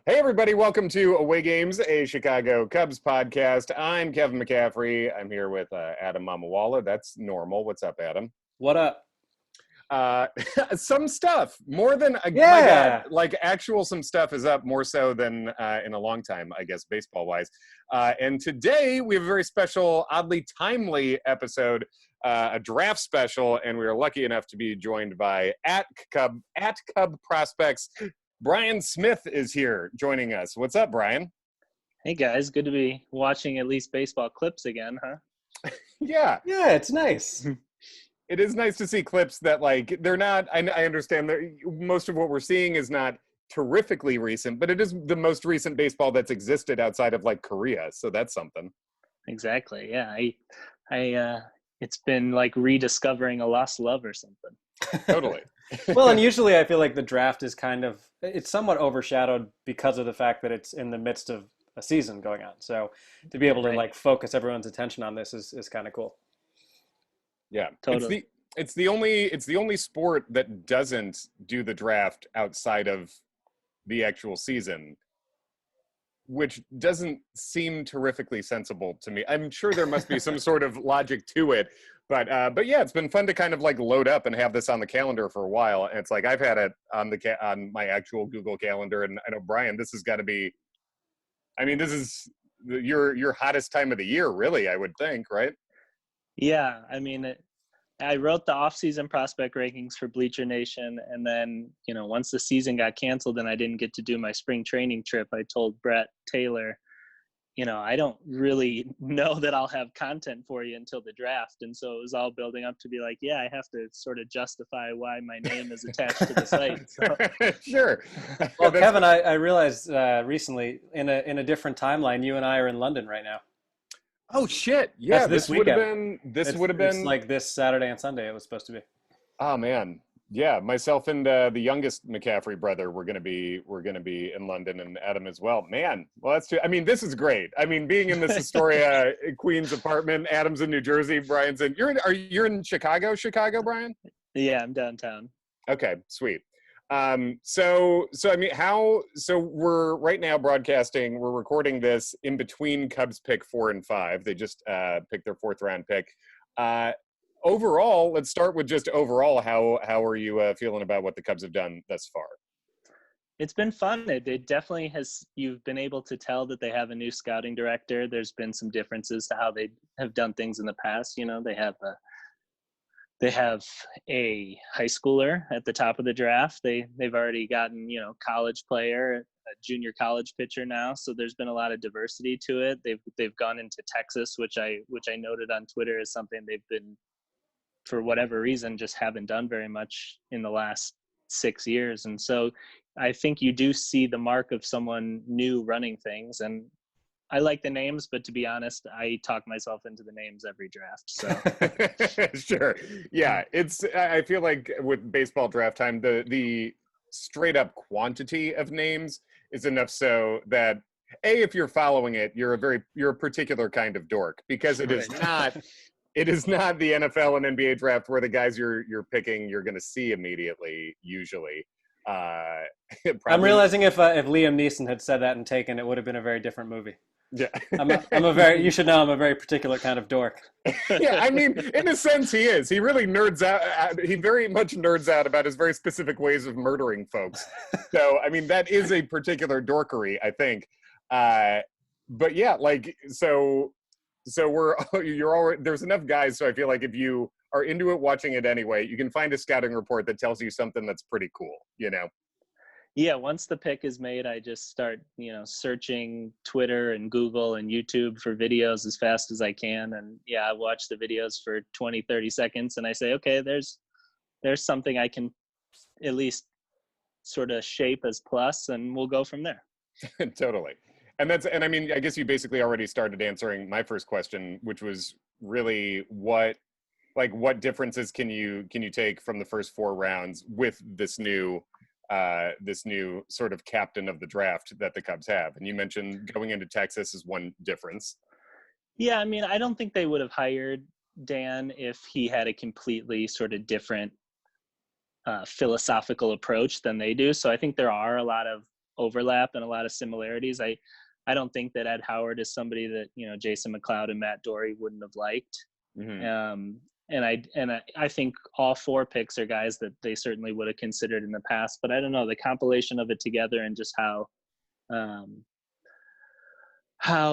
Hey, everybody, welcome to Away Games, a Chicago Cubs podcast. I'm Kevin McCaffrey. I'm here with Adam Mamawala. That's normal. What's up, Adam? What up? Some stuff, more than, my Yeah. God, like actual some stuff is up more so than in a long time, I guess, baseball-wise. And today we have a very special, oddly timely episode, a draft special, and we are lucky enough to be joined by at Cub Prospects. Bryan Smith is here joining us. What's up, Bryan? Hey guys, good to be watching at least baseball clips again, huh? Yeah, it's nice. it is nice to see clips that, like, they're not, I understand that most of what we're seeing is not terrifically recent, but it is the most recent baseball that's existed outside of, like, Korea, so that's something. Exactly, yeah. I it's been like rediscovering a lost love or something. Totally. Well, and usually I feel like the draft is it's somewhat overshadowed because of the fact that it's in the midst of a season going on. So to be able to like focus everyone's attention on this is kind of cool. Yeah, totally. It's the only sport that doesn't do the draft outside of the actual season, which doesn't seem terrifically sensible to me. I'm sure there must be some sort of logic to it, but yeah, it's been fun to kind of like load up and have this on the calendar for a while. And it's like I've had it on my actual Google Calendar, and I know, Bryan, this has got to be. I mean, this is your hottest time of the year, really. I would think, right? Yeah, I mean, I wrote the off-season prospect rankings for Bleacher Nation, and then, once the season got canceled and I didn't get to do my spring training trip, I told Brett Taylor, I don't really know that I'll have content for you until the draft. And so it was all building up to be like, yeah, I have to sort of justify why my name is attached to the site. So. Sure. Well, Kevin, I realized recently in a different timeline, you and I are in London right now. Oh shit! Yeah, this would have weekend. been. It's like this Saturday and Sunday. It was supposed to be. Oh man, yeah. Myself and the youngest McCaffrey brother we're gonna be in London, and Adam as well. Man, well that's too. I mean, this is great. I mean, being in this Astoria Queens apartment. Adam's in New Jersey. Bryan's in. You're in Chicago, Bryan? Yeah, I'm downtown. Okay, sweet. So I mean, so we're right now broadcasting, we're recording this in between Cubs pick 4 and 5. They just picked their 4th round pick. Overall, let's start with just overall, how are you feeling about what the Cubs have done thus far? It's been fun. It definitely you've been able to tell that they have a new scouting director. There's been some differences to how they have done things in the past. They have a high schooler at the top of the draft. They've already gotten, college player, a junior college pitcher now. So there's been a lot of diversity to it. They've gone into Texas, which I noted on Twitter is something they've been, for whatever reason, just haven't done very much in the last 6 years. And so I think you do see the mark of someone new running things. And I like the names, but to be honest, I talk myself into the names every draft. So Sure. Yeah. I feel like with baseball draft time, the straight up quantity of names is enough so that if you're following it, you're a particular kind of dork, because it is not the NFL and NBA draft where the guys you're picking, you're going to see immediately, usually. I'm realizing if Liam Neeson had said that and Taken, it would have been a very different movie. Yeah. You should know I'm a very particular kind of dork. Yeah, I mean, in a sense he is. He really nerds out. He very much nerds out about his very specific ways of murdering folks. So, I mean, that is a particular dorkery, I think. But yeah, like, so there's enough guys, so I feel like if you are into it, watching it anyway, you can find a scouting report that tells you something that's pretty cool, Yeah, once the pick is made, I just start, searching Twitter and Google and YouTube for videos as fast as I can. And yeah, I watch the videos for 20, 30 seconds and I say, okay, there's something I can at least sort of shape as plus, and we'll go from there. Totally. And I mean, I guess you basically already started answering my first question, which was really what differences can you take from the first 4 rounds with this new sort of captain of the draft that the Cubs have? And you mentioned going into Texas is one difference. Yeah, I mean, I don't think they would have hired Dan if he had a completely sort of different philosophical approach than they do. So I think there are a lot of overlap and a lot of similarities. I don't think that Ed Howard is somebody that, you know, Jason McLeod and Matt Dory wouldn't have liked. Mm-hmm. And I think all 4 picks are guys that they certainly would have considered in the past, but I don't know, the compilation of it together and just how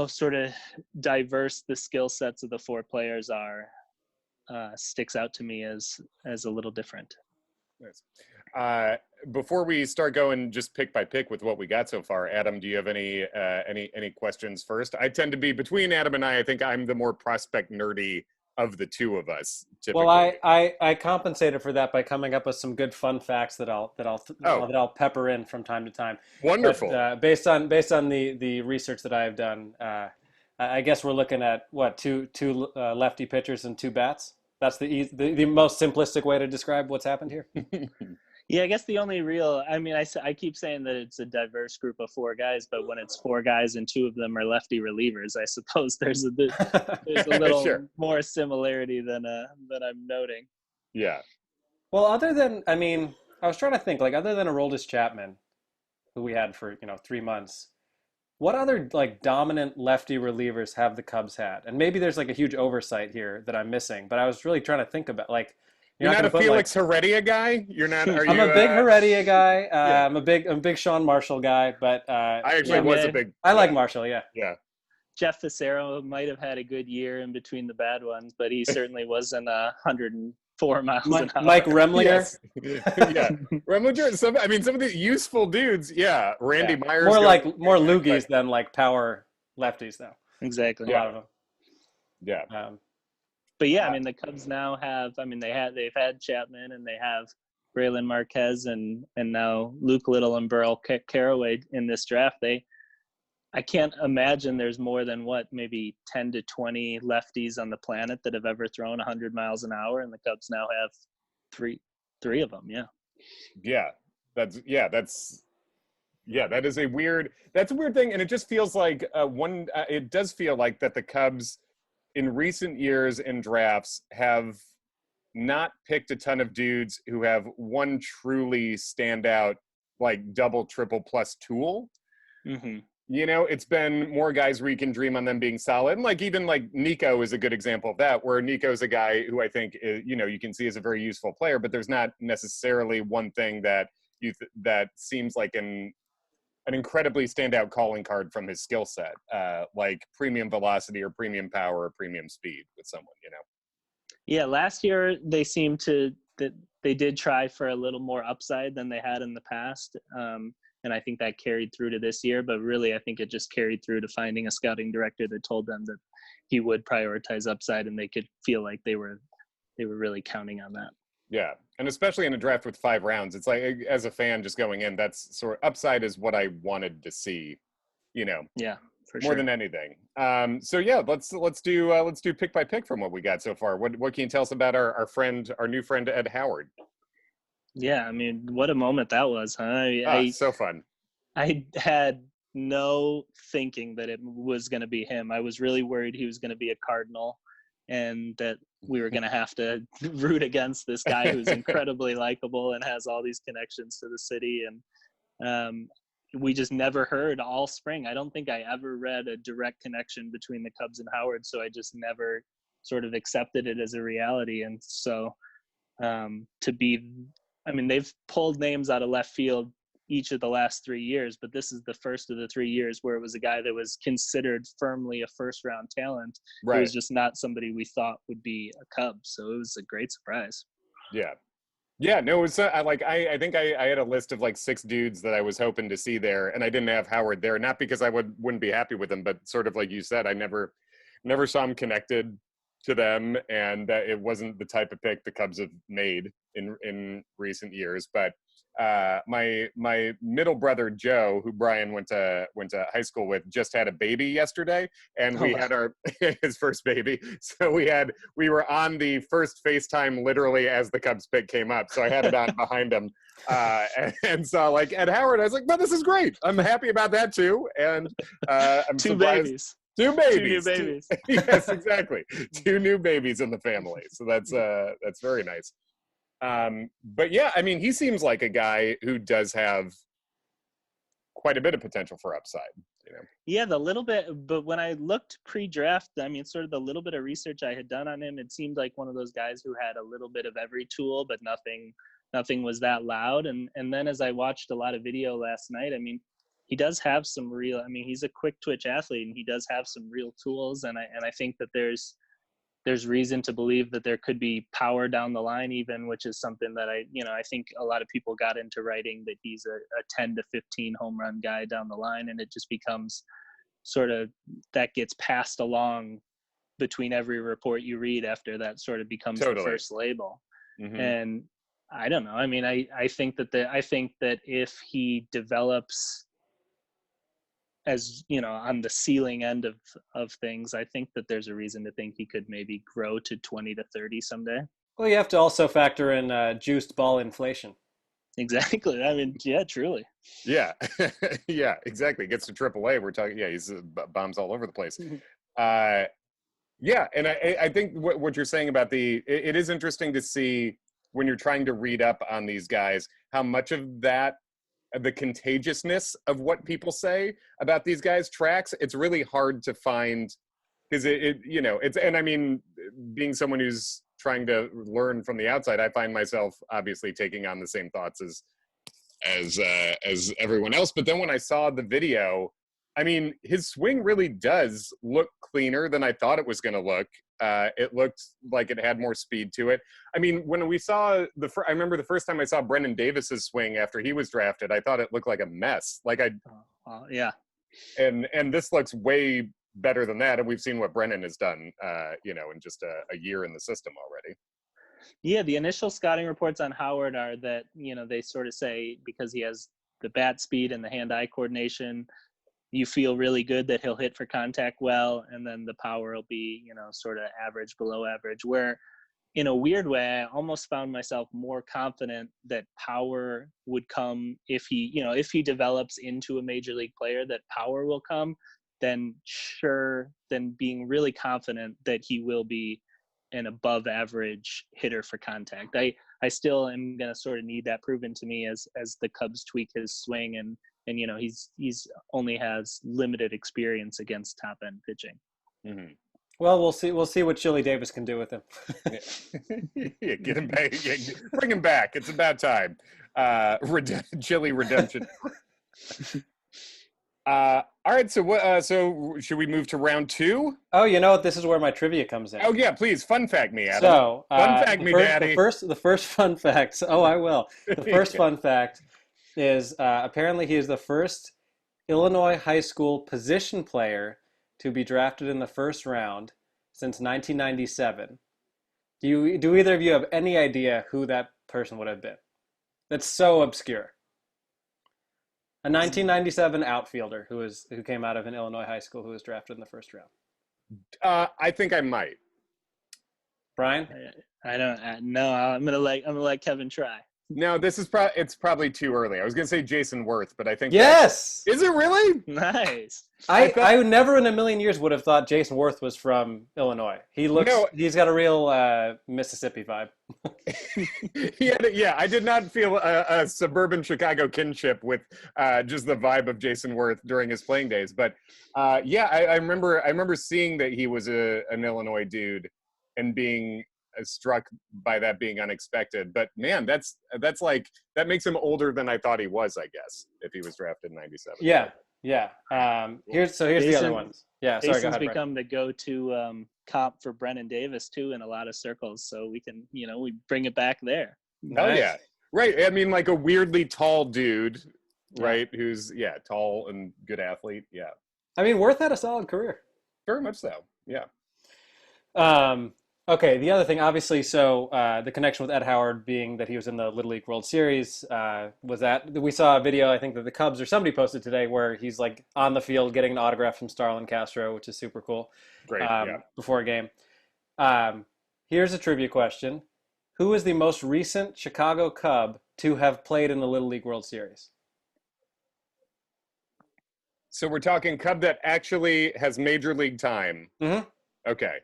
sort of diverse the skill sets of the 4 players are sticks out to me as a little different. Nice. Before we start going just pick by pick with what we got so far, Adam, do you have any questions first? I tend to be between Adam and I think I'm the more prospect nerdy of the 2 of us. Typically. Well, I compensated for that by coming up with some good fun facts that I'll pepper in from time to time. Wonderful. But, based on the research that I have done, I guess we're looking at what two lefty pitchers and 2 bats. That's the most simplistic way to describe what's happened here. Yeah, I guess the only real, I mean, I keep saying that it's a diverse group of 4 guys, but when it's 4 guys and 2 of them are lefty relievers, I suppose there's a little Sure. more similarity than I'm noting. Yeah. Well, other than, I mean, I was trying to think, like, other than Aroldis Chapman, who we had for, 3 months, what other, like, dominant lefty relievers have the Cubs had? And maybe there's, like, a huge oversight here that I'm missing, but I was really trying to think about, like, You're not a Felix Heredia guy? You're not. Are you? I'm a big Heredia guy. Yeah. I'm a big Sean Marshall guy, but I actually was a big. I like Marshall. Yeah. Yeah. Jeff Facero might have had a good year in between the bad ones, but he certainly wasn't 104 miles an hour. Mike Remlinger. Yeah, Remlinger. Some of the useful dudes. Yeah, Randy Myers. More loogies than like power lefties, though. Exactly. A lot of them. Yeah. But yeah, I mean, the Cubs now have. I mean, they've had Chapman and they have Braylon Marquez and now Luke Little and Burrell Caraway in this draft. I can't imagine there's more than maybe 10 to 20 lefties on the planet that have ever thrown 100 miles an hour, and the Cubs now have three of them. Yeah. Yeah, that is a weird thing, and it just feels like it does feel like that the Cubs in recent years in drafts have not picked a ton of dudes who have one truly standout, like double, triple plus tool. Mm-hmm. It's been more guys where you can dream on them being solid. And even Nico is a good example of that, where Nico's a guy who I think, you can see as a very useful player, but there's not necessarily one thing that that seems like an incredibly standout calling card from his skill set, like premium velocity or premium power or premium speed with someone, Yeah, last year they seemed that they did try for a little more upside than they had in the past. And I think that carried through to this year, but really I think it just carried through to finding a scouting director that told them that he would prioritize upside and they could feel like they were really counting on that. Yeah. And especially in a draft with 5 rounds, it's like, as a fan just going in, that's sort of upside is what I wanted to see, Yeah, for more sure. than anything. So yeah, let's do pick by pick from what we got so far. What can you tell us about our new friend, Ed Howard? Yeah. I mean, what a moment that was, huh? So fun. I had no thinking that it was going to be him. I was really worried he was going to be a Cardinal and that we were going to have to root against this guy who's incredibly likable and has all these connections to the city. And we just never heard all spring. I don't think I ever read a direct connection between the Cubs and Howard. So I just never sort of accepted it as a reality. And so they've pulled names out of left field each of the last 3 years, but this is the first of the 3 years where it was a guy that was considered firmly a first round talent. Right. It was just not somebody we thought would be a Cub. So it was a great surprise. Yeah. Yeah, no, it was, I think I had a list of 6 dudes that I was hoping to see there, and I didn't have Howard there, not because I wouldn't be happy with him, but sort of like you said, I never saw him connected to them, and that it wasn't the type of pick the Cubs have made in recent years. But my middle brother Joe, who Bryan went to high school with, just had a baby yesterday, and we had his first baby. So we were on the first FaceTime literally as the Cubs pick came up. So I had it on behind him, and so Ed Howard, I was like, "No, this is great. I'm happy about that too." And I'm Two surprised. babies. Two new babies. Yes, exactly. 2 new babies in the family. So that's very nice. But yeah, I mean, he seems like a guy who does have quite a bit of potential for upside. Yeah, the little bit, but when I looked pre-draft, I mean, sort of the little bit of research I had done on him, it seemed like one of those guys who had a little bit of every tool, but nothing was that loud. And then as I watched a lot of video last night, I mean, he does have some real, I mean, he's a quick twitch athlete and he does have some real tools. And I think that there's reason to believe that there could be power down the line even, which is something that I think a lot of people got into writing that he's a 10 to 15 home run guy down the line. And it just becomes sort of, that gets passed along between every report you read after that sort of becomes the first label. Mm-hmm. And I don't know. I mean, I think that if he develops as, on the ceiling end of things, I think that there's a reason to think he could maybe grow to 20 to 30 someday. Well, you have to also factor in juiced ball inflation. Exactly. I mean, yeah, truly. Yeah. Yeah, exactly. Gets to AAA. We're talking, he's bombs all over the place. Yeah. And I think what you're saying about it is interesting to see when you're trying to read up on these guys, how much of that, the contagiousness of what people say about these guys tracks. It's really hard to find, because it's, and I mean, being someone who's trying to learn from the outside, I find myself obviously taking on the same thoughts as everyone else. But then when I saw the video, I mean, his swing really does look cleaner than I thought it was going to look. It looked like it had more speed to it. I mean, when we saw I remember the first time I saw Brennan Davis's swing after he was drafted, I thought it looked like a mess. Yeah. And this looks way better than that. And we've seen what Brennan has done, in just a year in the system already. Yeah, the initial scouting reports on Howard are that, they sort of say because he has the bat speed and the hand-eye coordination, you feel really good that he'll hit for contact well, and then the power will be, sort of average, below average, where in a weird way, I almost found myself more confident that power would come if he develops into a major league player, that power will come, than being really confident that he will be an above average hitter for contact. I still am going to sort of need that proven to me as the Cubs tweak his swing, and he's only has limited experience against top end pitching. Mm-hmm. Well, we'll see what Chili Davis can do with him. Yeah, get him back. Bring him back. It's about time. Chili redemption. All right. So should we move to round 2? Oh, you know what? This is where my trivia comes in. Oh yeah, please. Fun fact me, Adam. So fun fact me, Daddy. The first fun fact. Oh, I will. The first fun fact is apparently he is the first Illinois high school position player to be drafted in the first round since 1997. Do either of you have any idea who that person would have been? That's so obscure. A 1997 outfielder who came out of an Illinois high school who was drafted in the first round. I think I might. Bryan? I don't know. I'm gonna let Kevin try. No, this is it's probably too early. I was gonna say Jason Worth, but I think yes. Is it really? Nice. I never in a million years would have thought Jason Worth was from Illinois. He's got a real Mississippi vibe. Yeah, I did not feel a suburban Chicago kinship with just the vibe of Jason Worth during his playing days. But I remember seeing that he was an Illinois dude and being struck by that being unexpected. But man, that's like, that makes him older than I thought he was, I guess, if he was drafted in 97. Yeah. Here's the other ones. Yeah, sorry, go ahead, become the go-to comp for Brennan Davis too in a lot of circles, so we can we bring it back there. Oh nice. Yeah, right. I mean, like a weirdly tall dude, right? Who's tall and good athlete. Yeah, I mean, Worth had a solid career. Very much so. Yeah. Okay, the other thing, obviously, so the connection with Ed Howard being that he was in the Little League World Series was that we saw a video, I think that the Cubs or somebody posted today, where he's like on the field getting an autograph from Starlin Castro, which is super cool. Great, before a game. Here's a trivia question. Who is the most recent Chicago Cub to have played in the Little League World Series? So we're talking Cub that actually has major league time. Mm-hmm. Okay.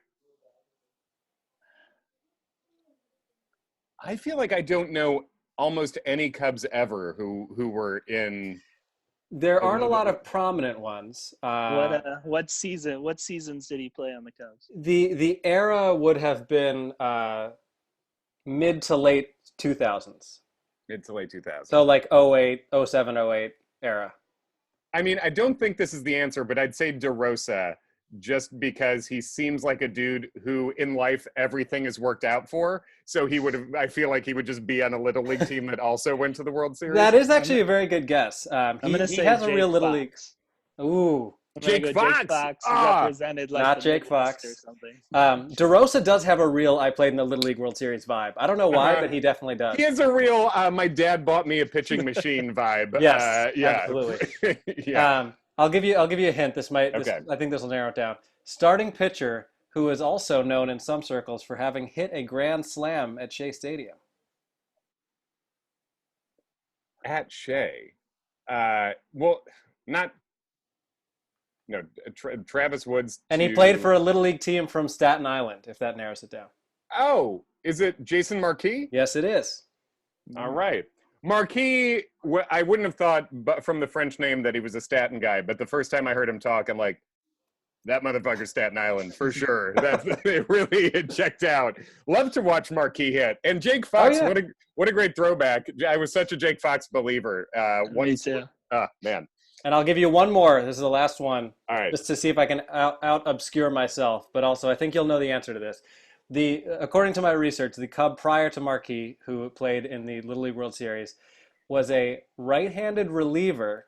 I feel like I don't know almost any Cubs ever who were in There A aren't a little lot bit. of prominent ones. What seasons did he play on the Cubs? The era would have been mid to late 2000s. Mid to late 2000s. So like 08, 07, 08 era. I mean, I don't think this is the answer, but I'd say DeRosa, just because he seems like a dude who in life everything is worked out for. So he would have, I feel like he would just be on a little league team that also went to the World Series. That is actually a very good guess. I'm going to He say has Jake a real little Fox. league. Ooh. I'm gonna Jake go Fox. Jake Fox Ah. represented like Not the Jake Midwest Fox. or something. DeRosa does have a real I played in the Little League World Series vibe. I don't know why, but he definitely does. He has a real my dad bought me a pitching machine vibe. Yes, yeah. absolutely. Yeah. I'll give you a hint. Okay. I think this will narrow it down. Starting pitcher who is also known in some circles for having hit a grand slam at Shea Stadium. At Shea. Well, not no Travis Woods. And he played for a Little League team from Staten Island, if that narrows it down. Oh, is it Jason Marquis? Yes, it is. All right. Marquis, I wouldn't have thought but from the French name that he was a Staten guy, but the first time I heard him talk, I'm like, that motherfucker's Staten Island for sure. It really checked out. Love to watch Marquis hit. And Jake Fox, what a great throwback. I was such a Jake Fox believer. Me too. Man. And I'll give you one more. This is the last one. All right. Just to see if I can out obscure myself, but also I think you'll know the answer to this. According to my research, the Cub prior to Marquis, who played in the Little League World Series, was a right-handed reliever,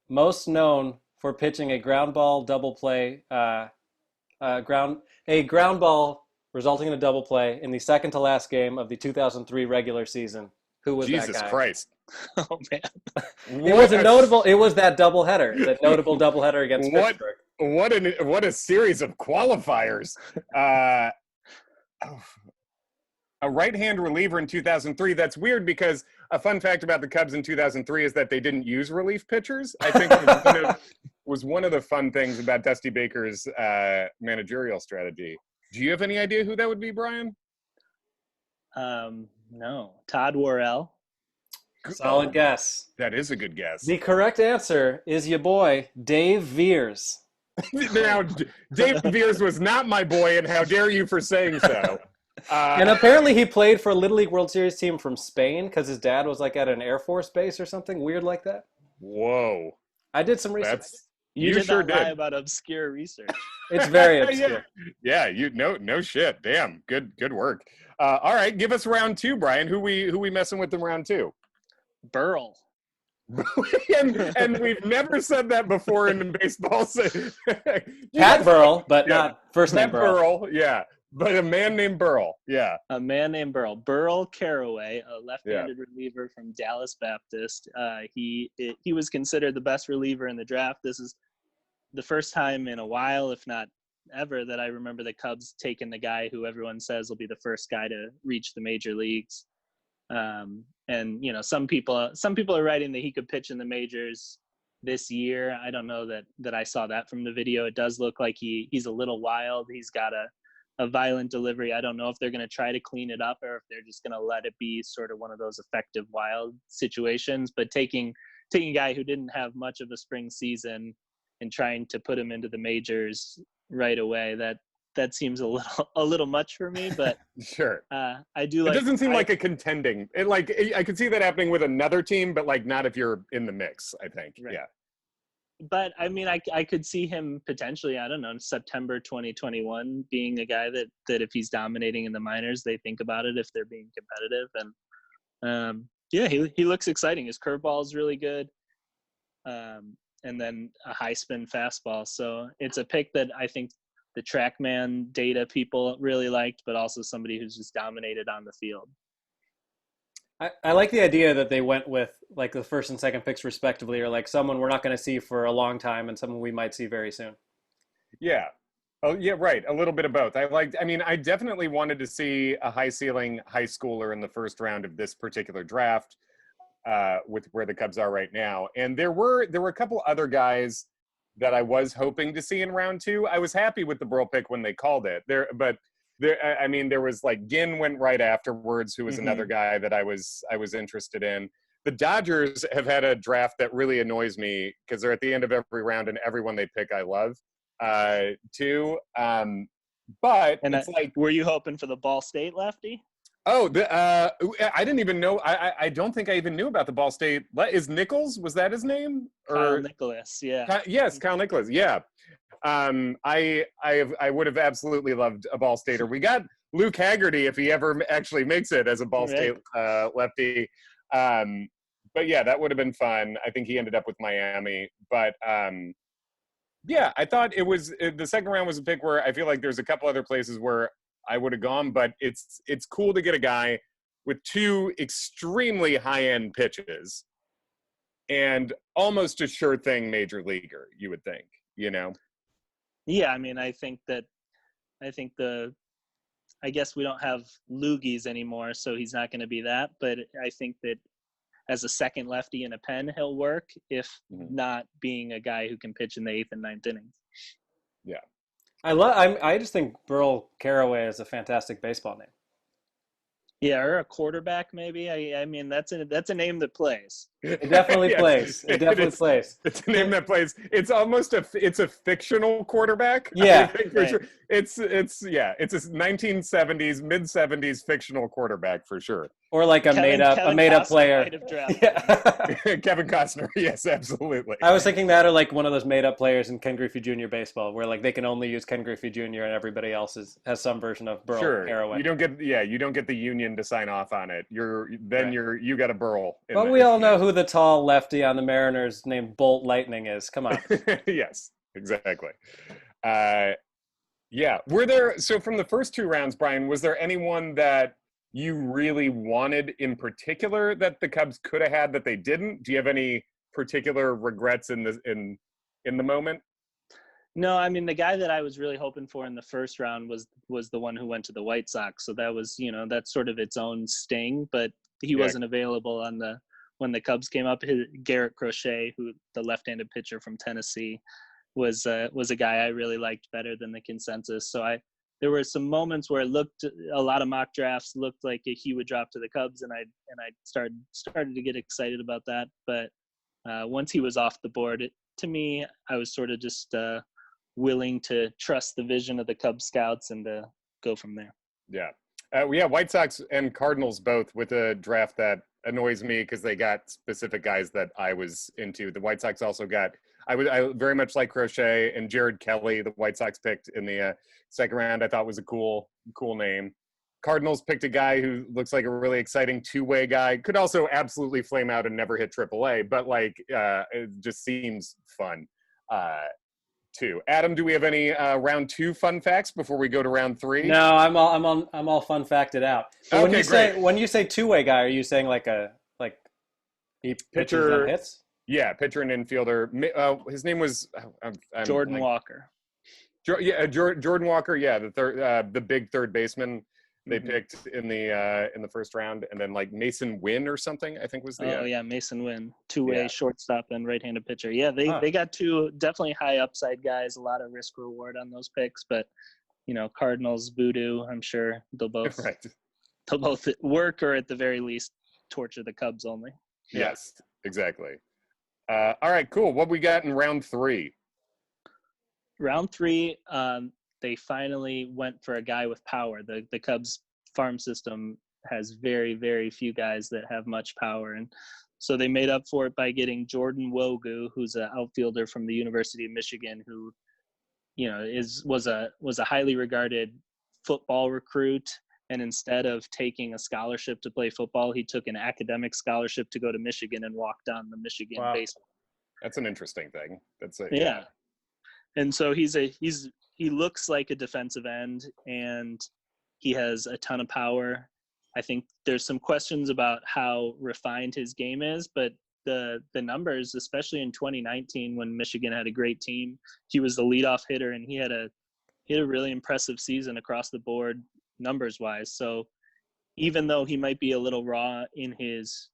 most known for pitching a ground ball double play, ground ball resulting in a double play in the second to last game of the 2003 regular season. Who was that guy? Jesus Christ. Oh man. It was It was that doubleheader, that notable doubleheader against Pittsburgh. What a series of qualifiers. A right-hand reliever in 2003. That's weird because a fun fact about the Cubs in 2003 is that they didn't use relief pitchers. I think it was one of the fun things about Dusty Baker's managerial strategy. Do you have any idea who that would be, Bryan? No. Todd Worrell. Solid guess. That is a good guess. The correct answer is your boy, Dave Veers. Now, Dave Veers was not my boy, and how dare you for saying so. And apparently he played for a Little League World Series team from Spain because his dad was like at an Air Force base or something weird like that. Whoa. I did some research. You did sure not lie did. about obscure research. It's very obscure. Yeah, no shit. Damn, good work. All right, give us round two, Bryan. Who we messing with in round two? Burrell. and we've never said that before in baseball. Pat Burrell, but not first name Pat Burrell. Yeah, but a man named Burrell. Yeah, A man named Burrell. Burrell Caraway, a left-handed reliever from Dallas Baptist. He was considered the best reliever in the draft. This is the first time in a while, if not ever, that I remember the Cubs taking the guy who everyone says will be the first guy to reach the major leagues. And some people are writing that he could pitch in the majors this year. I don't know that I saw that from the video. It does look like he's a little wild. He's got a violent delivery. I don't know if they're going to try to clean it up or if they're just going to let it be sort of one of those effective wild situations. But taking a guy who didn't have much of a spring season and trying to put him into the majors right away, that seems a little much for me, but sure. I do like. It doesn't seem like a contending. I could see that happening with another team, but like not if you're in the mix. I think. Right. Yeah. But I mean, I could see him potentially. I don't know, in September 2021 being a guy that if he's dominating in the minors, they think about it if they're being competitive. And he looks exciting. His curveball is really good. And then a high spin fastball. So it's a pick that I think the TrackMan data people really liked, but also somebody who's just dominated on the field. I like the idea that they went with like the first and second picks respectively, or like someone we're not going to see for a long time and someone we might see very soon. Yeah. Oh yeah, right. A little bit of both. I definitely wanted to see a high ceiling high schooler in the first round of this particular draft, with where the Cubs are right now. And there were a couple other guys that I was hoping to see in round two. I was happy with the Burrell pick when they called it there, but there was like Ginn went right afterwards, who was another guy that I was interested in. The Dodgers have had a draft that really annoys me because they're at the end of every round and everyone they pick I love too. But And it's like, were you hoping for the Ball State lefty? oh, I didn't even know. I don't think I even knew about the Ball State. Is Nichols? Was that his name? Kyle Nicholas, yeah. Yes, Kyle Nicholas. Yeah. I would have absolutely loved a Ball Stater. We got Luke Haggerty if he ever actually makes it as a Ball State lefty. But yeah, that would have been fun. I think he ended up with Miami. But yeah, I thought the second round was a pick where I feel like there's a couple other places where I would have gone, but it's cool to get a guy with two extremely high-end pitches and almost a sure thing major leaguer, you would think, you know? Yeah, I mean, I guess we don't have loogies anymore, so he's not going to be that, but I think that as a second lefty in a pen, he'll work, if not being a guy who can pitch in the 8th and 9th innings. Yeah. I just think Burrell Caraway is a fantastic baseball name. Yeah, or a quarterback maybe. I mean, that's a name that plays. It definitely plays. It definitely plays. It's a name that plays. It's almost it's a fictional quarterback. Yeah, I think for sure. It's a 1970s, mid-70s fictional quarterback for sure. Or like a made up player. Yeah. Kevin Costner. Yes, absolutely. I was thinking that, or like one of those made up players in Ken Griffey Jr. baseball, where like they can only use Ken Griffey Jr. and everybody else has some version of Burrell Caraway. You don't get the union to sign off on it. You got a Burrell. But we all know who the tall lefty on the Mariners named Bolt Lightning is. Come on. Yes, exactly. Yeah. So from the first two rounds, Brian, was there anyone that you really wanted in particular that the Cubs could have had that they didn't? Do you have any particular regrets in the moment? No, I mean, the guy that I was really hoping for in the first round was the one who went to the White Sox. So that was, that's sort of its own sting, but he wasn't available when the Cubs came up. Garrett Crochet, who the left-handed pitcher from Tennessee, was a guy I really liked better than the consensus. So there were some moments where a lot of mock drafts looked like he would drop to the Cubs, and I started to get excited about that. But once he was off the board, to me, I was sort of just willing to trust the vision of the Cubs scouts and go from there. Yeah. White Sox and Cardinals both with a draft that annoys me because they got specific guys that I was into. The White Sox also got I very much like Crochet and Jared Kelly. The White Sox picked in the second round. I thought was a cool name. Cardinals picked a guy who looks like a really exciting two-way guy. Could also absolutely flame out and never hit AAA, but it just seems fun too. Adam, do we have any round 2 fun facts before we go to round 3? No, I'm all fun facted out. So when you say two-way guy, are you saying he pitches and hits? Yeah, pitcher and infielder. His name was Jordan Walker. Jordan Walker. Yeah, the big third baseman they picked in the first round, and then Mason Wynn or something, I think was the. Mason Wynn, two-way shortstop and right-handed pitcher. Yeah, they got two definitely high upside guys. A lot of risk reward on those picks, but Cardinals voodoo. I'm sure they'll both they'll both work, or at the very least torture the Cubs only. Yes, exactly. All right, cool. What we got in round 3? Round 3, they finally went for a guy with power. The Cubs farm system has very, very few guys that have much power. And so they made up for it by getting Jordan Wogu, who's an outfielder from the University of Michigan, who, was a highly regarded football recruit. And instead of taking a scholarship to play football, he took an academic scholarship to go to Michigan and walked on the Michigan baseball. That's an interesting thing. Yeah. And so he looks like a defensive end, and he has a ton of power. I think there's some questions about how refined his game is, but the numbers, especially in 2019 when Michigan had a great team, he was the leadoff hitter, and he had a really impressive season across the board numbers wise. So even though he might be a little raw in his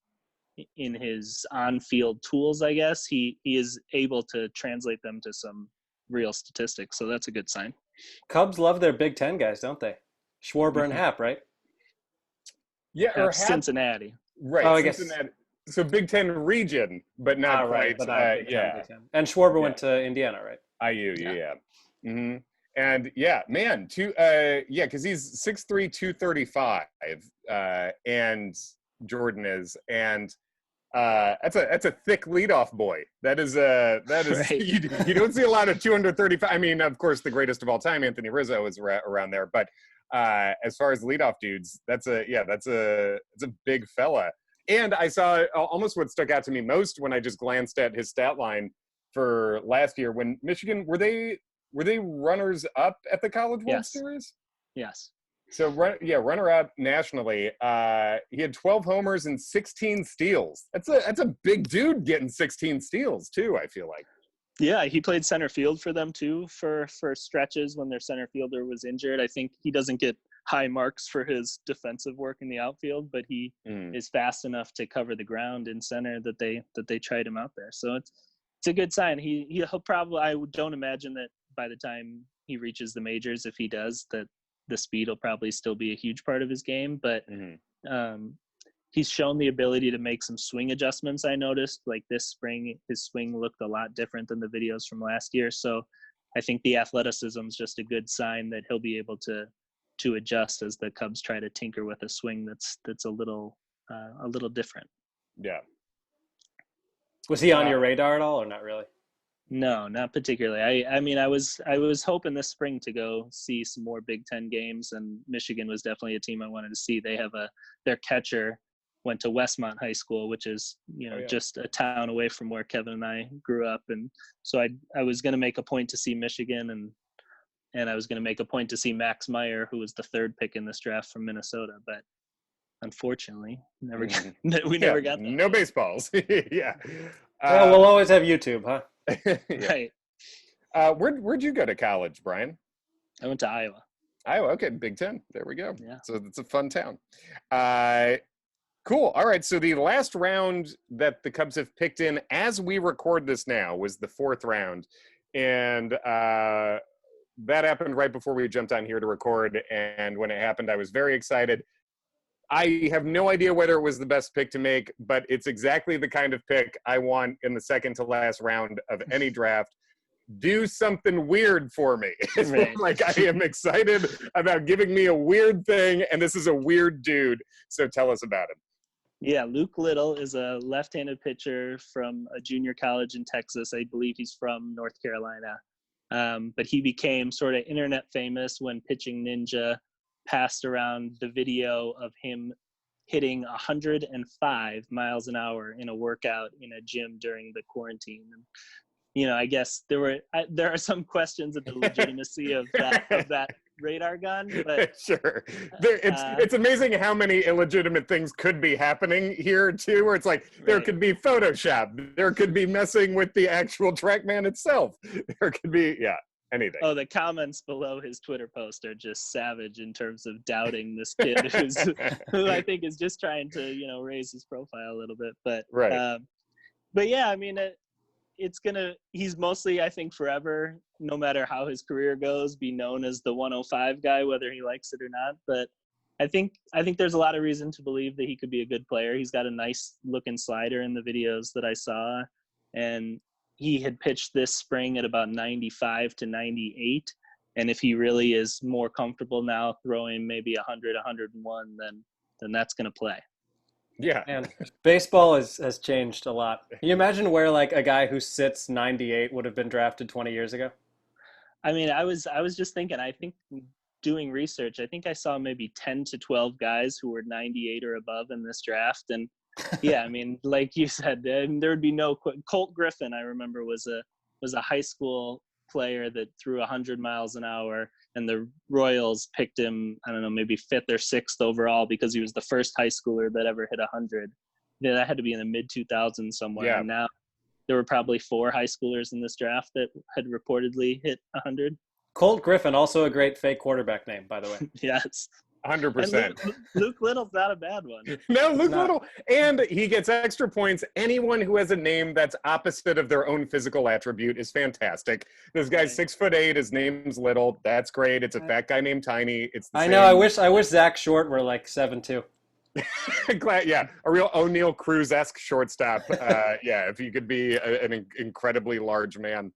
on-field tools, I guess he is able to translate them to some real statistics. So that's a good sign. Cubs love their Big Ten guys, don't they? Schwarber and Happ, right? Yeah, or Cincinnati. Right. Oh, I Cincinnati. guess. So Big Ten region, but not Right, quite. but not Big Ten, Yeah, Big Ten. And Schwarber yeah. went to Indiana, right? IU, Yeah. yeah. Mm-hmm. And yeah, man, because he's 6'3", 235, and Jordan is, and that's a thick leadoff boy. That is Right. you don't see a lot of 235. I mean, of course, the greatest of all time, Anthony Rizzo, is around there. But as far as leadoff dudes, that's a big fella. And I saw almost what stuck out to me most when I just glanced at his stat line for last year when Michigan were they runners up at the College World Yes. Series? Yes. So runner up nationally. He had 12 homers and 16 steals. That's a big dude getting 16 steals too, I feel like. Yeah, he played center field for them too for stretches when their center fielder was injured. I think he doesn't get high marks for his defensive work in the outfield, but he is fast enough to cover the ground in center that they tried him out there. So it's a good sign. He'll probably, I don't imagine that by the time he reaches the majors, if he does, that the speed will probably still be a huge part of his game, but he's shown the ability to make some swing adjustments. I noticed like this spring, his swing looked a lot different than the videos from last year. So I think the athleticism is just a good sign that he'll be able to adjust as the Cubs try to tinker with a swing that's a little different. Yeah. Was he on your radar at all or not really? No, not particularly. I mean, I was hoping this spring to go see some more Big Ten games, and Michigan was definitely a team I wanted to see. They have their catcher went to Westmont High School, which is, just a town away from where Kevin and I grew up. And so I was going to make a point to see Michigan, and I was going to make a point to see Max Meyer, who was the third pick in this draft from Minnesota. But unfortunately, we never got that. No baseballs. Yeah. Well, we'll always have YouTube, huh? Right. Where'd you go to college, Bryan? I went to Iowa. Iowa, okay, Big Ten. There we go. Yeah. So it's a fun town. Cool. All right. So the last round that the Cubs have picked in as we record this now was the 4th round. And that happened right before we jumped on here to record. And when it happened, I was very excited. I have no idea whether it was the best pick to make, but it's exactly the kind of pick I want in the second to last round of any draft. Do something weird for me. Right. Like, I am excited about giving me a weird thing, and this is a weird dude. So tell us about him. Yeah, Luke Little is a left-handed pitcher from a junior college in Texas. I believe he's from North Carolina. But he became sort of internet famous when Pitching Ninja passed around the video of him hitting 105 miles an hour in a workout in a gym during the quarantine. And, I guess there are some questions of the legitimacy of that radar gun, but sure. It's amazing how many illegitimate things could be happening here too, where it's like there could be Photoshop, there could be messing with the actual TrackMan itself, there could be anything. Oh, the comments below his Twitter post are just savage in terms of doubting this kid who I think is just trying to raise his profile a little bit, but yeah, I mean he's mostly, I think, forever, no matter how his career goes, be known as the 105 guy, whether he likes it or not. But I think there's a lot of reason to believe that he could be a good player. He's got a nice looking slider in the videos that I saw, and he had pitched this spring at about 95 to 98. And if he really is more comfortable now throwing maybe 100, 101, then that's going to play. Yeah. And baseball has changed a lot. Can you imagine where like a guy who sits 98 would have been drafted 20 years ago? I mean, I was just thinking, I think doing research, I think I saw maybe 10 to 12 guys who were 98 or above in this draft. And yeah, I mean, like you said, there would be no Colt Griffin, I remember, was a high school player that threw 100 miles an hour, and the Royals picked him, I don't know, maybe 5th or 6th overall because he was the first high schooler that ever hit 100. Yeah, that had to be in the mid 2000s somewhere. Yeah. And now there were probably 4 high schoolers in this draft that had reportedly hit 100. Colt Griffin, also a great fake quarterback name, by the way. Yes. 100%. Luke Little's not a bad one. No, Luke Little. And he gets extra points. Anyone who has a name that's opposite of their own physical attribute is fantastic. This guy's 6'8". His name's Little. That's great. It's a fat guy named Tiny. It's the same. I know. I wish Zach Short were like 7'2". Yeah, a real O'Neill Cruz-esque shortstop. Yeah, if you could be an incredibly large man.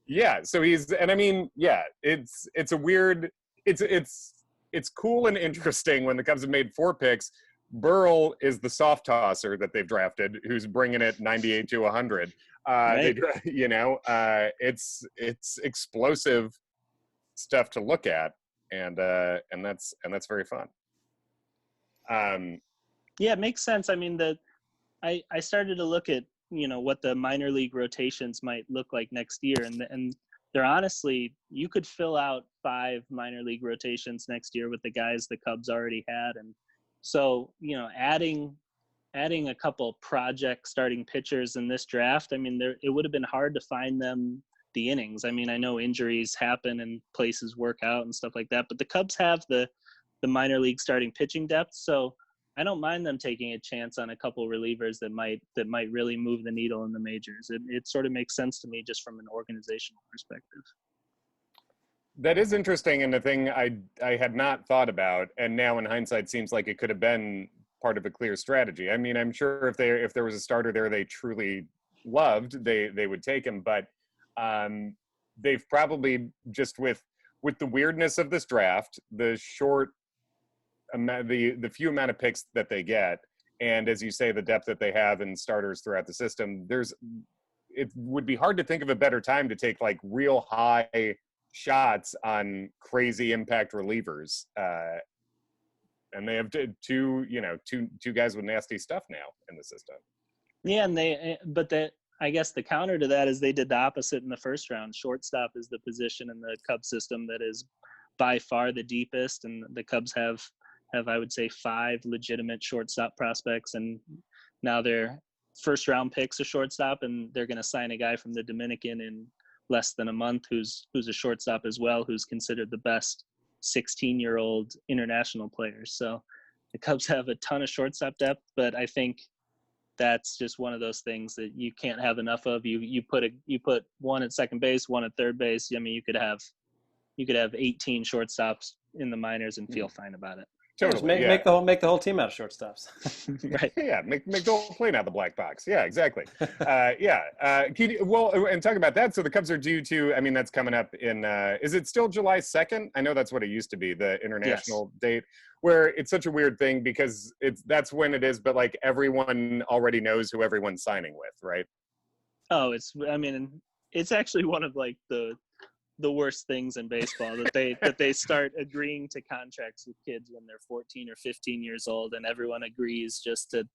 Yeah, so and I mean, yeah, it's a weird, it's cool and interesting when the Cubs have made 4 picks. Burrell is the soft tosser that they've drafted, who's bringing it 98 to 100. Right. It's explosive stuff to look at, and that's very fun. Yeah, it makes sense. I mean, I started to look at, what the minor league rotations might look like next year, and they're honestly, you could fill out 5 minor league rotations next year with the guys the Cubs already had. And so, adding a couple project starting pitchers in this draft, I mean, it would have been hard to find them the innings. I mean, I know injuries happen and places work out and stuff like that, but the Cubs have the minor league starting pitching depth. So I don't mind them taking a chance on a couple relievers that might really move the needle in the majors. It sort of makes sense to me just from an organizational perspective. That is interesting, and the thing I had not thought about, and now in hindsight seems like it could have been part of a clear strategy. I mean, I'm sure if there was a starter there they truly loved, they would take him, but they've probably just with the weirdness of this draft, the short the few amount of picks that they get, and as you say, the depth that they have in starters throughout the system, it would be hard to think of a better time to take like real high shots on crazy impact relievers. And they have two guys with nasty stuff now in the system. Yeah, and I guess the counter to that is they did the opposite in the first round. Shortstop is the position in the Cubs system that is by far the deepest, and the Cubs have I would say 5 legitimate shortstop prospects, and now their first round picks a shortstop, and they're going to sign a guy from the Dominican in less than a month who's a shortstop as well, who's considered the best 16-year-old international player. So the Cubs have a ton of shortstop depth, but I think that's just one of those things that you can't have enough of. You put one at second base, one at third base. I mean, you could have 18 shortstops in the minors and feel fine about it. Totally. Make the whole team out of shortstops. Right. Yeah. Make the whole plane out of the black box. Yeah, exactly. And talk about that. So the Cubs are due to, I mean, that's coming up in, is it still July 2nd? I know that's what it used to be, the international date, where it's such a weird thing because that's when it is, but like everyone already knows who everyone's signing with, right? Oh, it's actually one of like the worst things in baseball that they start agreeing to contracts with kids when they're 14 or 15 years old, and everyone agrees just to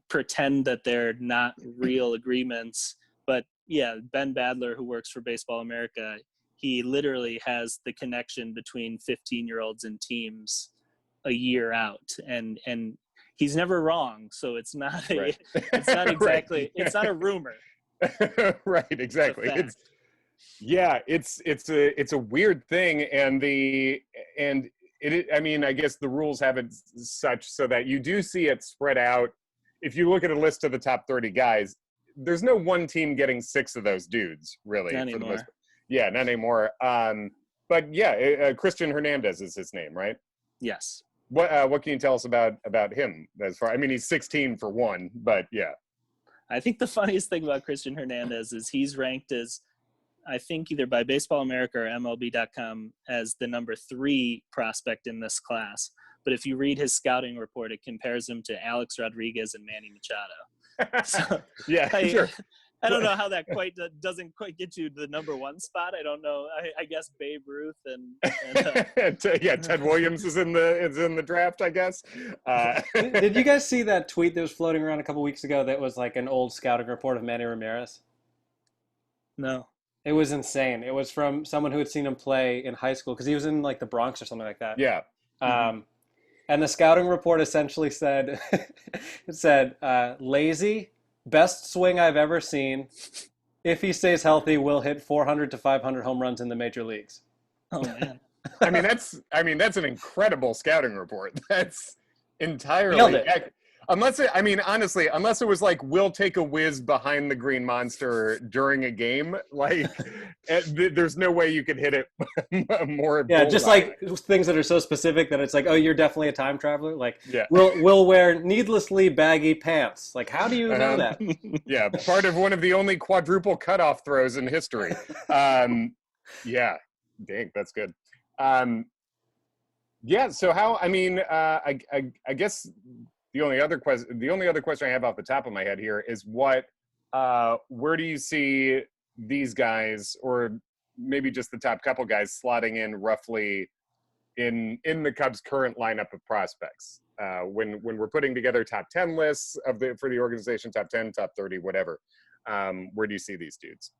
pretend that they're not real agreements. But yeah, Ben Badler, who works for Baseball America, he literally has the connection between 15-year-olds and teams a year out, and he's never wrong. So it's not it's not exactly it's not a rumor. Right, exactly. It's a weird thing, I mean, I guess the rules have it such so that you do see it spread out. If you look at a list of the top 30 guys, there's no one team getting 6 of those dudes, really. Not anymore. Not anymore. But yeah, Christian Hernandez is his name, right? Yes. What can you tell us about him? I mean, he's 16 for one, but yeah. I think the funniest thing about Christian Hernandez is he's ranked as, I think either by Baseball America or MLB.com, as the number 3 prospect in this class. But if you read his scouting report, it compares him to Alex Rodriguez and Manny Machado. So yeah, sure. I don't know how that doesn't quite get you the number 1 spot. I don't know. I guess Babe Ruth and Ted Williams is in the draft, I guess. Did you guys see that tweet that was floating around a couple weeks ago that was like an old scouting report of Manny Ramirez? No. It was insane. It was from someone who had seen him play in high school because he was in like the Bronx or something like that. Yeah. And the scouting report essentially said, lazy, best swing I've ever seen. If he stays healthy, will hit 400 to 500 home runs in the major leagues. Oh man. That's an incredible scouting report. That's entirely. Nailed it. Honestly, unless it was like, we'll take a whiz behind the green monster during a game, like, there's no way you could hit it more Yeah, just bullseye. like things that are so specific that it's like, oh, you're definitely a time traveler. Like, Yeah. we'll wear needlessly baggy pants. Like, how do you know that? Yeah, part of one of the only quadruple cutoff throws in history. Yeah, dang, that's good. Yeah, so how? I guess the only other question I have off the top of my head here is where do you see these guys, or maybe just the top couple guys, slotting in roughly in the Cubs' current lineup of prospects? When we're putting together top 10 lists for the organization, top 10, top 30, whatever, where do you see these dudes?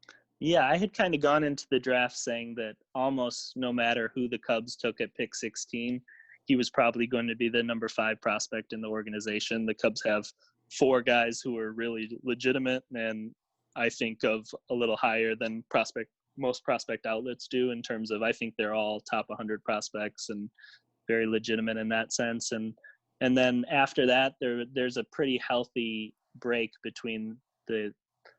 Yeah, I had kind of gone into the draft saying that almost no matter who the Cubs took at pick 16, he was probably going to be the number 5 prospect in the organization. The Cubs have 4 guys who are really legitimate, and I think of a little higher than most prospect outlets do, in terms of, I think they're all top 100 prospects and very legitimate in that sense. And then after that, there's a pretty healthy break between the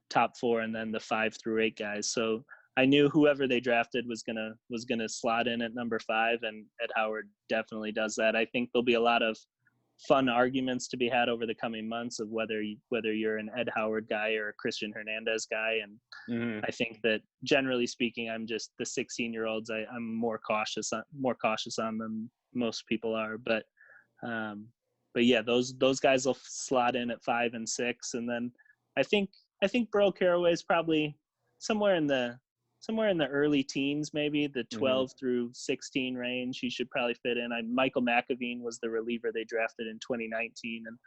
top 4 and then the 5 through 8 guys. So I knew whoever they drafted was gonna slot in at number 5, and Ed Howard definitely does that. I think there'll be a lot of fun arguments to be had over the coming months of whether you're an Ed Howard guy or a Christian Hernandez guy. And I think that generally speaking, I'm just the 16-year-olds. I'm more cautious on than most people are. But yeah, those guys will slot in at 5 and 6, and then I think Burrell Caraway is probably somewhere in the early teens, maybe the 12 through 16 range. He should probably fit in. Michael McAveen was the reliever they drafted in 2019, and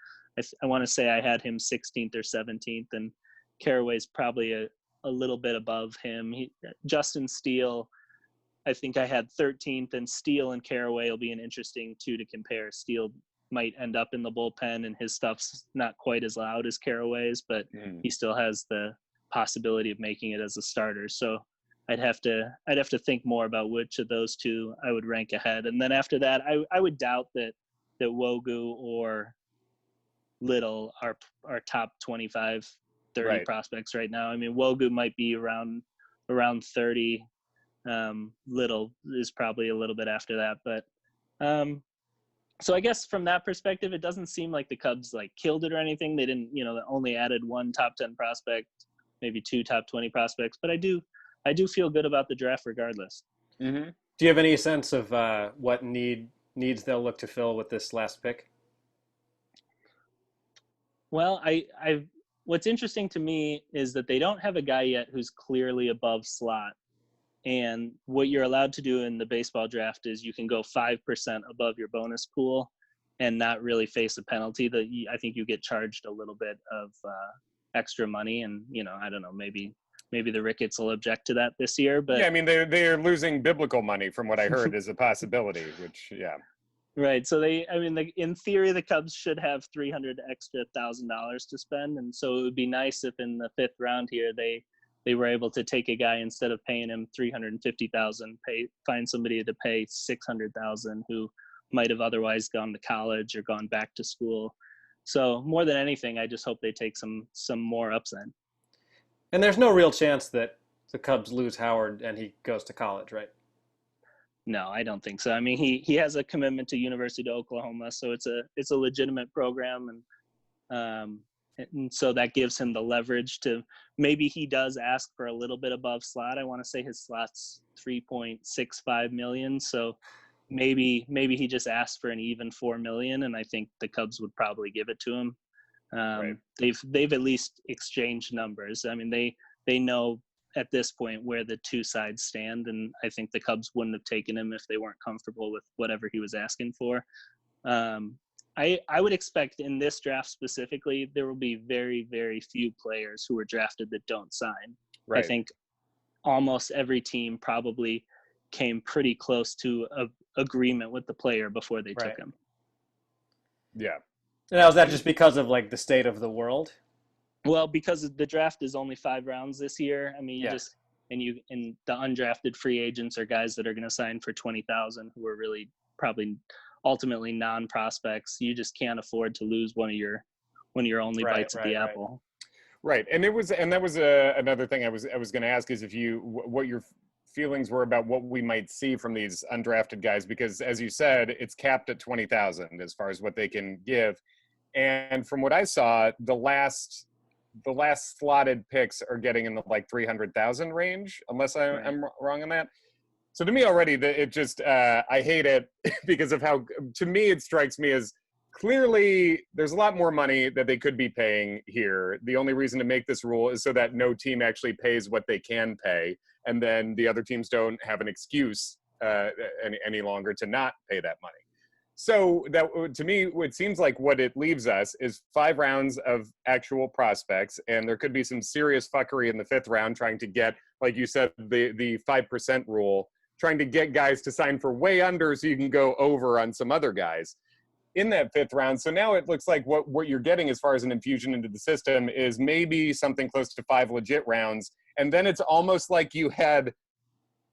I want to say I had him 16th or 17th, and Caraway's probably a little bit above him. Justin Steele, I think I had 13th, and Steele and Caraway will be an interesting two to compare. Steele might end up in the bullpen, and his stuff's not quite as loud as Caraway's, but he still has the possibility of making it as a starter. So I'd have to think more about which of those two I would rank ahead. And then after that, I would doubt that Wogu or Little are top 25, 30 prospects right now. I mean, Wogu might be around 30. Little is probably a little bit after that, but so I guess from that perspective, it doesn't seem like the Cubs like killed it or anything. They didn't, they only added 1 top 10 prospect, maybe 2 top 20 prospects, but I do feel good about the draft regardless. Do you have any sense of what needs they'll look to fill with this last pick? Well, what's interesting to me is that they don't have a guy yet who's clearly above slot. And what you're allowed to do in the baseball draft is you can go 5% above your bonus pool and not really face a penalty. I think you get charged a little bit of extra money, and I don't know, maybe the Ricketts will object to that this year. But yeah, I mean, they're losing biblical money from what I heard is a possibility, which right. So in theory, the Cubs should have $300,000 extra to spend, and so it would be nice if in the 5th round here they were able to take a guy, instead of paying him $350,000, find somebody to pay $600,000 who might have otherwise gone to college or gone back to school. So more than anything, I just hope they take some more upside. And there's no real chance that the Cubs lose Howard and he goes to college, right? No, I don't think so. I mean, he has a commitment to University of Oklahoma, so it's a legitimate program, and so that gives him the leverage to, maybe he does ask for a little bit above slot. I want to say his slot's $3.65 million. So maybe he just asked for an even $4 million, and I think the Cubs would probably give it to him. They've at least exchanged numbers. I mean, they know at this point where the two sides stand, and I think the Cubs wouldn't have taken him if they weren't comfortable with whatever he was asking for. I would expect in this draft specifically, there will be very, very few players who were drafted that don't sign. Right. I think almost every team probably came pretty close to a agreement with the player before they took him. Yeah. Now, is that just because of like the state of the world? Well, because the draft is only 5 rounds this year. I mean, and the undrafted free agents are guys that are going to sign for $20,000 who are really probably ultimately non-prospects. You just can't afford to lose one of your only bites at the apple. Right. And that was another thing I was going to ask is what your feelings were about what we might see from these undrafted guys, because as you said, it's capped at 20,000 as far as what they can give. And from what I saw, the last slotted picks are getting in the like 300,000 range, unless I'm wrong on that. So to me already, it just, I hate it because of how, to me, it strikes me as clearly there's a lot more money that they could be paying here. The only reason to make this rule is so that no team actually pays what they can pay. And then the other teams don't have an excuse any longer to not pay that money. So that, to me, it seems like what it leaves us is 5 rounds of actual prospects, and there could be some serious fuckery in the 5th round trying to get, like you said, the 5% rule, trying to get guys to sign for way under so you can go over on some other guys in that 5th round. So now it looks like what you're getting as far as an infusion into the system is maybe something close to 5 legit rounds, and then it's almost like you had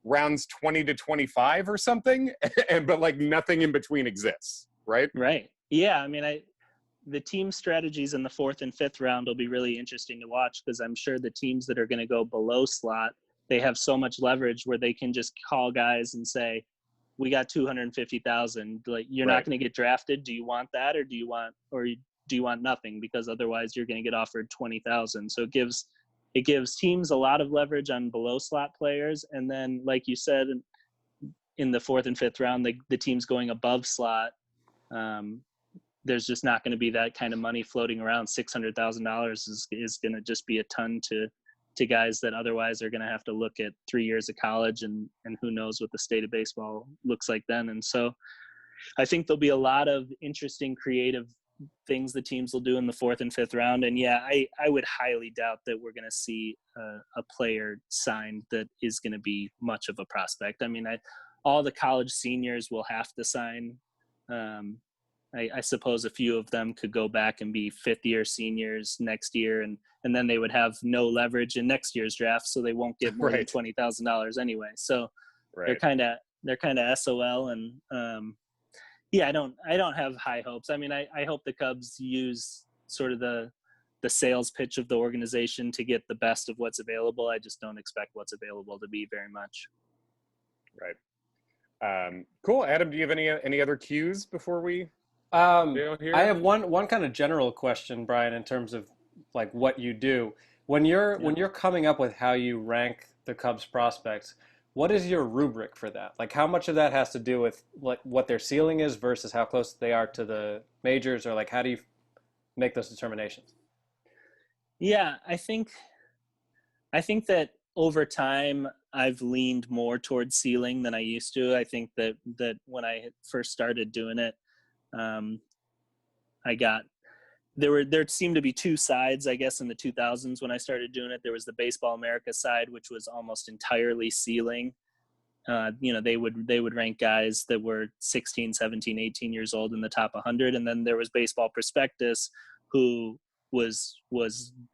rounds 20 to 25 or something, but like nothing in between exists, right? Right. Yeah. I mean, the team strategies in the 4th and 5th round will be really interesting to watch, because I'm sure the teams that are going to go below slot, they have so much leverage where they can just call guys and say, we got 250,000. Like, you're not going to get drafted. Do you want that, or do you want nothing? Because otherwise you're going to get offered 20,000. So it gives teams a lot of leverage on below slot players. And then, like you said, in the 4th and 5th round, the teams going above slot, there's just not going to be that kind of money floating around. $600,000 is going to just be a ton to guys that otherwise are going to have to look at 3 years of college, and who knows what the state of baseball looks like then. And so I think there'll be a lot of interesting, creative things the teams will do in the 4th and 5th round. And yeah, I would highly doubt that we're going to see a player signed that is going to be much of a prospect. I mean, all the college seniors will have to sign. I suppose a few of them could go back and be 5th-year seniors next year, and then they would have no leverage in next year's draft, so they won't get more than $20,000 anyway. So they're kind of SOL, and yeah, I don't have high hopes. I mean, I hope the Cubs use sort of the sales pitch of the organization to get the best of what's available. I just don't expect what's available to be very much. Right. Cool. Adam, do you have any other cues before we? I have one kind of general question, Brian, in terms of like what you do when you're coming up with how you rank the Cubs prospects. What is your rubric for that? Like, how much of that has to do with like what their ceiling is versus how close they are to the majors, or like how do you make those determinations? Yeah, I think that over time I've leaned more towards ceiling than I used to. I think that when I first started doing it, there seemed to be 2 sides, I guess, in the 2000s when I started doing it. There was the Baseball America side, which was almost entirely ceiling. They would rank guys that were 16, 17, 18 years old in the top 100. And then there was Baseball Prospectus, who was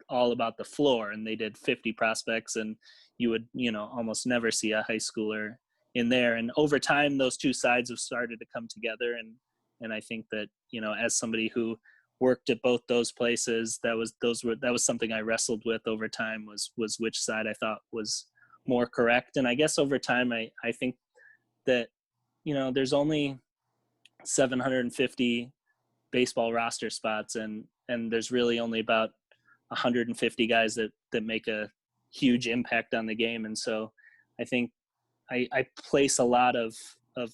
all about the floor, and they did 50 prospects, and you would, almost never see a high schooler in there. And over time, those 2 sides have started to come together. And I think that, as somebody who worked at both those places, that was something I wrestled with over time, was which side I thought was more correct. And I guess over time, I think that, there's only 750 baseball roster spots, and there's really only about 150 guys that make a huge impact on the game. And so I think I place a lot of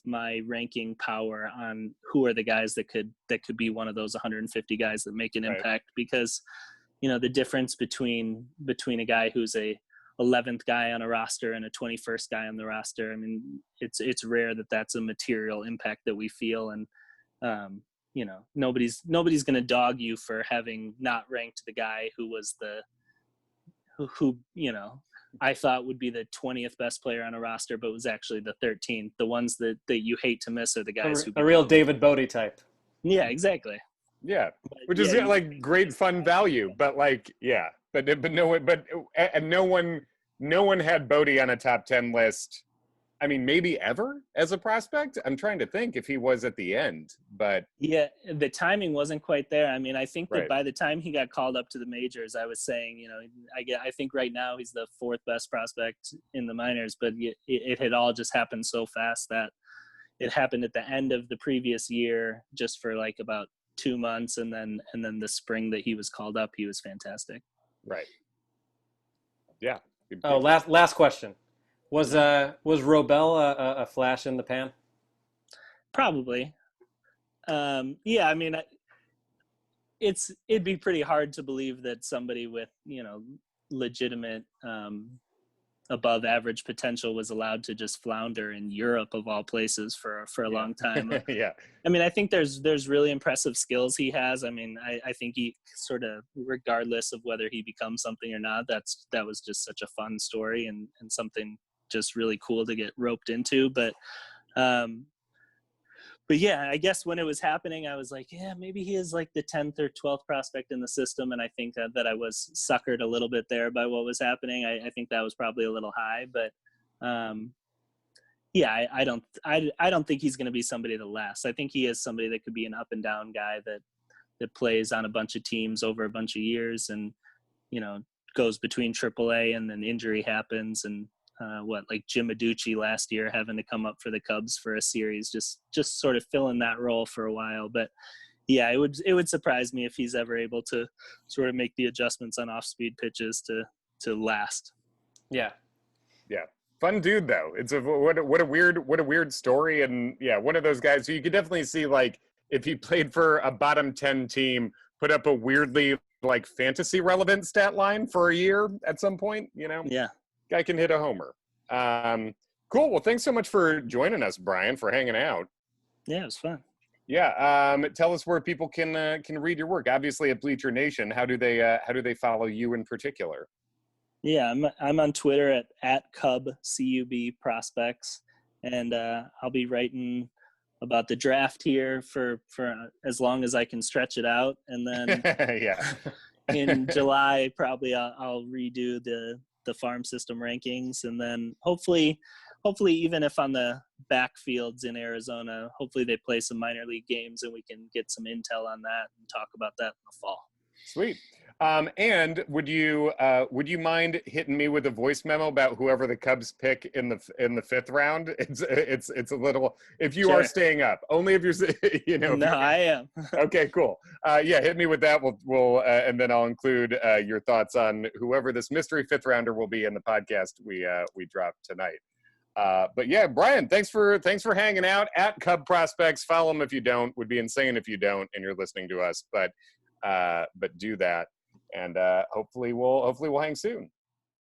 my ranking power on who are the guys that could be one of those 150 guys that make an impact, because the difference between a guy who's a 11th guy on a roster and a 21st guy on the roster, I mean, it's rare that that's a material impact that we feel. And nobody's going to dog you for having not ranked the guy who was who I thought would be the 20th best player on a roster, but was actually the 13th. The ones that you hate to miss are the guys a real David Bodie type. Yeah, exactly. Yeah, which is like great fun value, but like, yeah, but no one had Bodie on a top 10 list I mean, maybe ever as a prospect. I'm trying to think if he was at the end, but Yeah, the timing wasn't quite there. I mean, I think that right. by the time he got called up to the majors, I was saying, I think right now he's the fourth best prospect in the minors, but it had all just happened so fast that it happened at the end of the previous year, just for like about 2 months, and then the spring that he was called up, he was fantastic. Right. Yeah. Oh, last question. Was Rubella a flash in the pan? Probably. Yeah, I mean, it'd be pretty hard to believe that somebody with, legitimate above average potential was allowed to just flounder in Europe of all places for a long time. Yeah. I mean, I think there's really impressive skills he has. I mean, I think he sort of, regardless of whether he becomes something or not, that was just such a fun story and something just really cool to get roped into. But yeah, I guess when it was happening, I was like, yeah, maybe he is like the 10th or 12th prospect in the system. And I think that I was suckered a little bit there by what was happening. I think that was probably a little high, but yeah, I don't think he's going to be somebody to last. I think he is somebody that could be an up and down guy that plays on a bunch of teams over a bunch of years and, goes between AAA and then injury happens. And like Jim Adducci last year having to come up for the Cubs for a series, just sort of fill in that role for a while. But yeah, it would surprise me if he's ever able to sort of make the adjustments on off-speed pitches to last. Yeah. Fun dude though. It's what a weird story. And yeah, one of those guys who you could definitely see, like, if he played for a bottom 10 team, put up a weirdly like fantasy relevant stat line for a year at some point, Yeah. Guy can hit a homer. Cool. Well, thanks so much for joining us, Bryan, for hanging out. Yeah, it was fun. Yeah. Tell us where people can read your work. Obviously at Bleacher Nation. How do they follow you in particular? Yeah, I'm on Twitter at Cub CUB Prospects, and I'll be writing about the draft here for as long as I can stretch it out, and then yeah, in July probably I'll redo the farm system rankings, and then hopefully even if on the backfields in Arizona, hopefully they play some minor league games and we can get some intel on that and talk about that in the fall. Sweet. And would you mind hitting me with a voice memo about whoever the Cubs pick in the fifth round? It's a little, if you Sure. are staying up, only if you're No, I am. Okay, cool. Yeah, hit me with that. We'll and then I'll include your thoughts on whoever this mystery fifth rounder will be in the podcast we drop tonight. But yeah, Bryan, thanks for hanging out at Cub Prospects. Follow them if you don't. Would be insane if you don't and you're listening to us, but do that. And hopefully we'll hang soon.